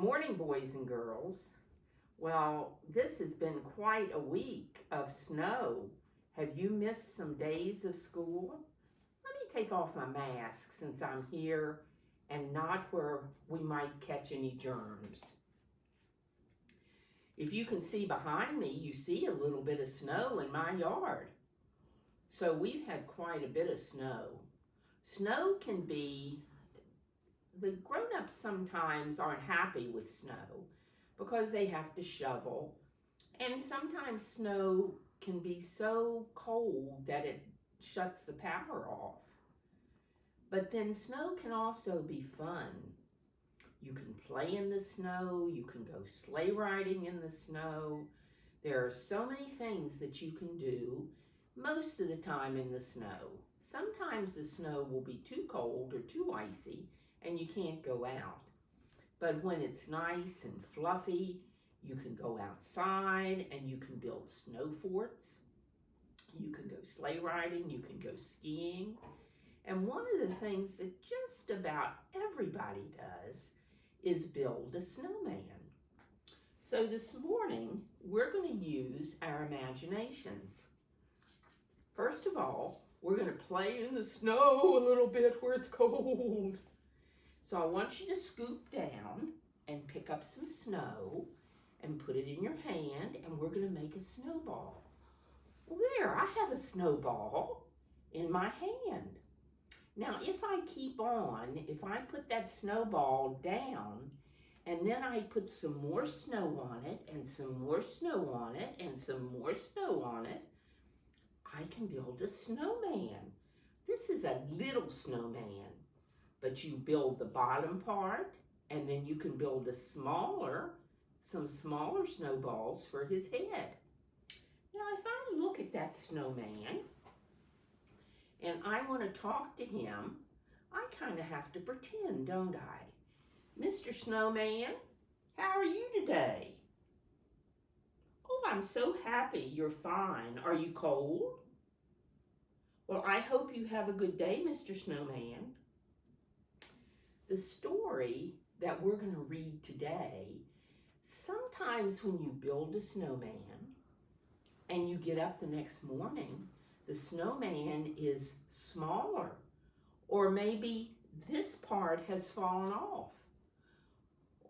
Morning, boys and girls. Well, this has been quite a week of snow. Have you missed some days of school? Let me take off my mask since I'm here and not where we might catch any germs. If you can see behind me, you see a little bit of snow in my yard. So we've had quite a bit of snow. Snow can be, the grown-ups sometimes aren't happy with snow because they have to shovel. And sometimes snow can be so cold that it shuts the power off. But then snow can also be fun. You can play in the snow, you can go sleigh riding in the snow. There are so many things that you can do most of the time in the snow. Sometimes the snow will be too cold or too icy and you can't go out. But when it's nice and fluffy, you can go outside and you can build snow forts. You can go sleigh riding, you can go skiing. And one of the things that just about everybody does is build a snowman. So this morning, we're going to use our imaginations. First of all, we're going to play in the snow a little bit where it's cold. So I want you to scoop down and pick up some snow and put it in your hand, and we're going to make a snowball. Well, there, I have a snowball in my hand. Now, if I keep on, if I put that snowball down, and then I put some more snow on it, and some more snow on it, and some more snow on it, I can build a snowman. This is a little snowman, but you build the bottom part, and then you can build some smaller snowballs for his head. Now, if I look at that snowman, and I want to talk to him, I kind of have to pretend, don't I? Mr. Snowman, how are you today? Oh, I'm so happy. You're fine. Are you cold? Well, I hope you have a good day, Mr. Snowman. The story that we're going to read today, sometimes when you build a snowman and you get up the next morning, the snowman is smaller, or maybe this part has fallen off,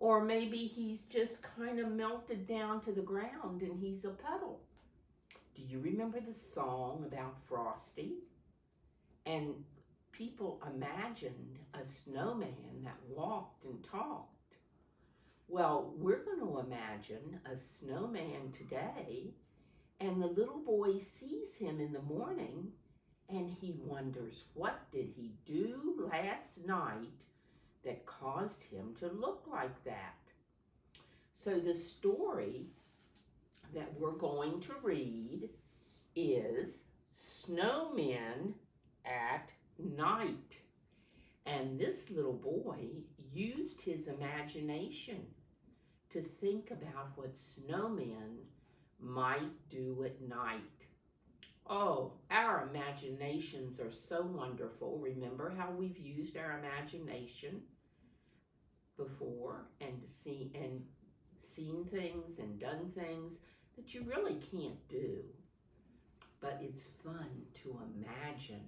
or maybe he's just kind of melted down to the ground and he's a puddle. Do you remember the song about Frosty? And people imagined a snowman that walked and talked. Well, we're going to imagine a snowman today, and the little boy sees him in the morning and he wonders, what did he do last night that caused him to look like that? So the story that we're going to read is Snowmen at Night. And this little boy used his imagination to think about what snowmen might do at night. Oh, our imaginations are so wonderful. Remember how we've used our imagination before and seen things and done things that you really can't do. But it's fun to imagine.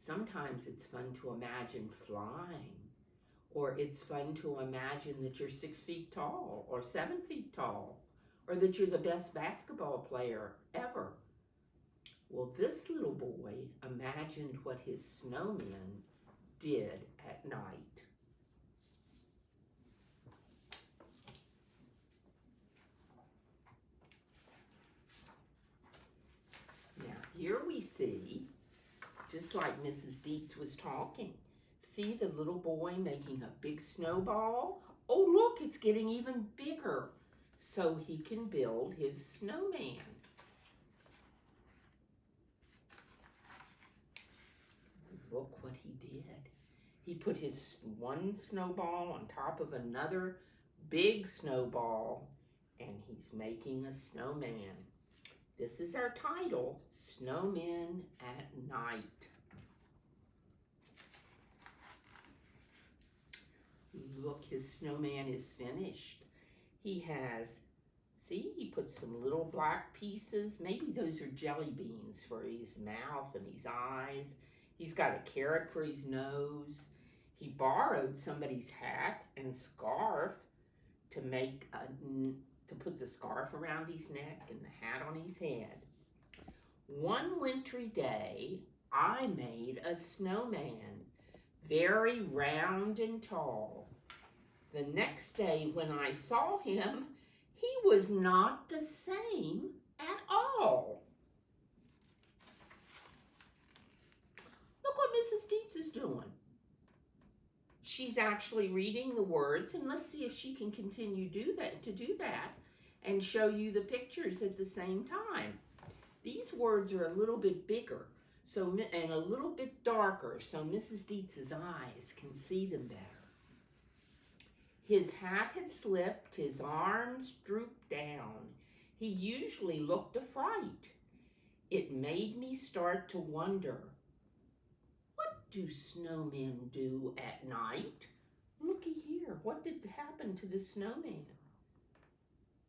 Sometimes it's fun to imagine flying, or it's fun to imagine that you're 6 feet tall or 7 feet tall, or that you're the best basketball player ever. Well, this little boy imagined what his snowmen did at night. Now, here we see, just like Mrs. Deitz was talking, see the little boy making a big snowball? Oh, look, it's getting even bigger, so he can build his snowman. Look what he did. He put his one snowball on top of another big snowball, and he's making a snowman. This is our title, Snowmen at Night. Look, his snowman is finished. He has, see, he put some little black pieces. Maybe those are jelly beans for his mouth and his eyes. He's got a carrot for his nose. He borrowed somebody's hat and scarf to put the scarf around his neck and the hat on his head. One wintry day, I made a snowman, very round and tall. The next day when I saw him, he was not the same at all. Look what Mrs. Deitz is doing. She's actually reading the words, and let's see if she can continue to do that and show you the pictures at the same time. These words are a little bit bigger and a little bit darker, so Mrs. Deitz's eyes can see them better. His hat had slipped, his arms drooped down. He usually looked a fright. It made me start to wonder, what do snowmen do at night? Looky here, what did happen to the snowman?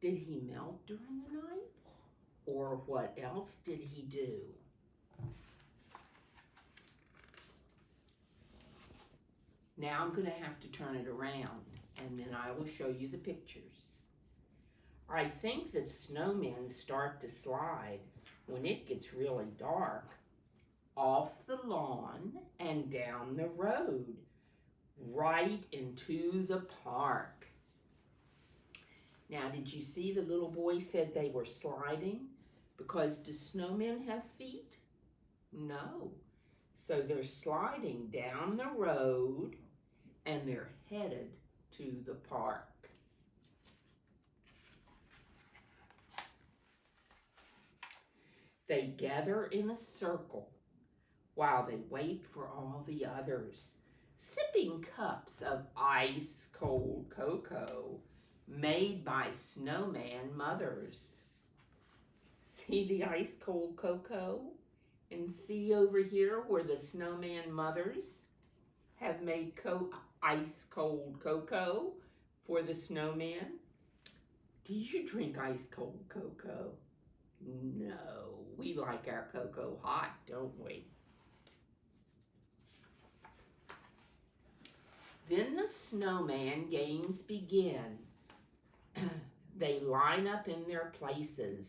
Did he melt during the night? Or what else did he do? Now I'm going to have to turn it around, and then I will show you the pictures. I think that snowmen start to slide when it gets really dark, off the lawn and down the road, right into the park. Now, did you see the little boy said they were sliding? Because do snowmen have feet? No. So they're sliding down the road and they're headed to the park. They gather in a circle while they wait for all the others, sipping cups of ice-cold cocoa made by snowman mothers. See the ice-cold cocoa? And see over here where the snowman mothers have made ice-cold cocoa for the snowman. Do you drink ice-cold cocoa? No, we like our cocoa hot, don't we? Then the snowman games begin. They line up in their places,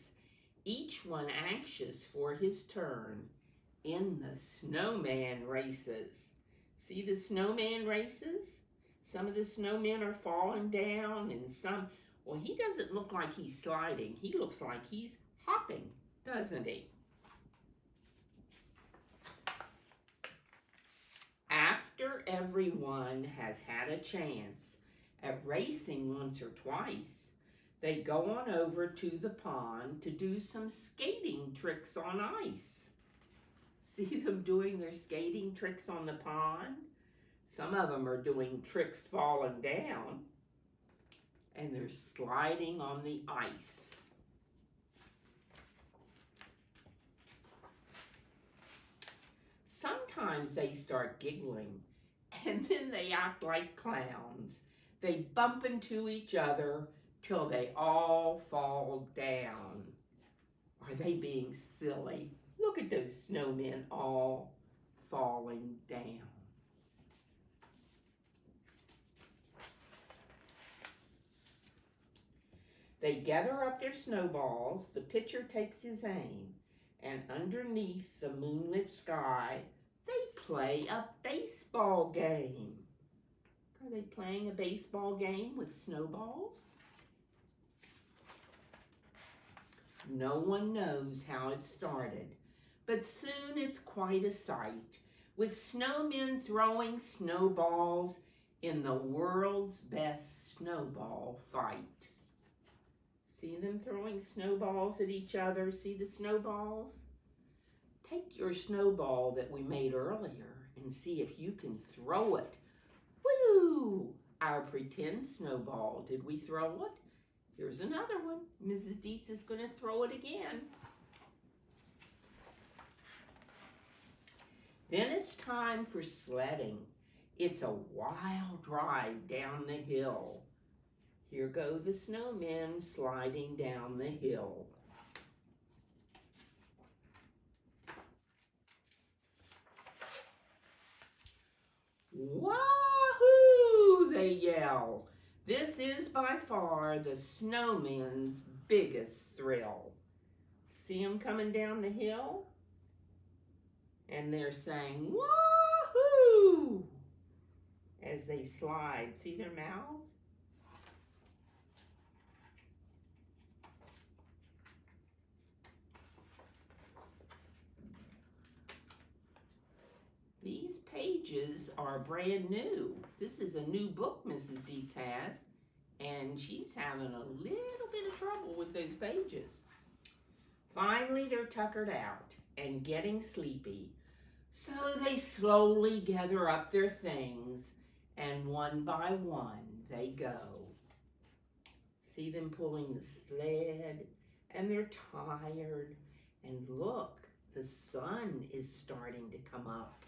each one anxious for his turn in the snowman races. See the snowman races? Some of the snowmen are falling down and some, well, he doesn't look like he's sliding. He looks like he's hopping, doesn't he? After everyone has had a chance at racing once or twice, they go on over to the pond to do some skating tricks on ice. See them doing their skating tricks on the pond? Some of them are doing tricks falling down, and they're sliding on the ice. Sometimes they start giggling, and then they act like clowns. They bump into each other till they all fall down. Are they being silly? Look at those snowmen all falling down. They gather up their snowballs, the pitcher takes his aim, and underneath the moonlit sky, they play a baseball game. Are they playing a baseball game with snowballs? No one knows how it started, but soon it's quite a sight, with snowmen throwing snowballs in the world's best snowball fight. See them throwing snowballs at each other? See the snowballs? Take your snowball that we made earlier and see if you can throw it. Woo! Our pretend snowball. Did we throw it? Here's another one. Mrs. Deitz is going to throw it again. Then it's time for sledding. It's a wild ride down the hill. Here go the snowmen sliding down the hill. Wahoo! They yell. This is by far the snowmen's biggest thrill. See them coming down the hill? And they're saying, wahoo! As they slide. See their mouths? These pages are brand new. This is a new book Mrs. Deitz has, and she's having a little bit of trouble with those pages. Finally, they're tuckered out and getting sleepy, so they slowly gather up their things, and one by one they go. See them pulling the sled, and they're tired, and look, the sun is starting to come up.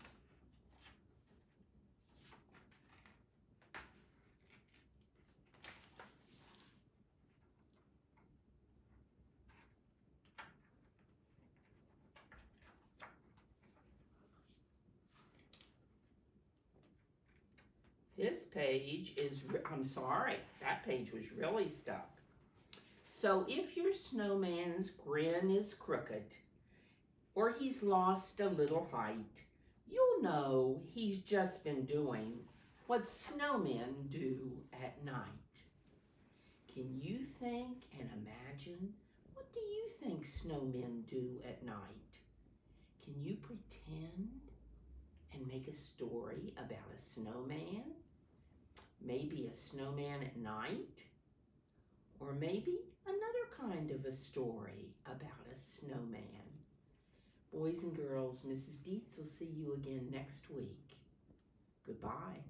This page is, I'm sorry, that page was really stuck. So if your snowman's grin is crooked, or he's lost a little height, you'll know he's just been doing what snowmen do at night. Can you think and imagine, what do you think snowmen do at night? Can you pretend and make a story about a snowman? Maybe a snowman at night? Or maybe another kind of a story about a snowman. Boys and girls, Mrs. Deitz will see you again next week. Goodbye.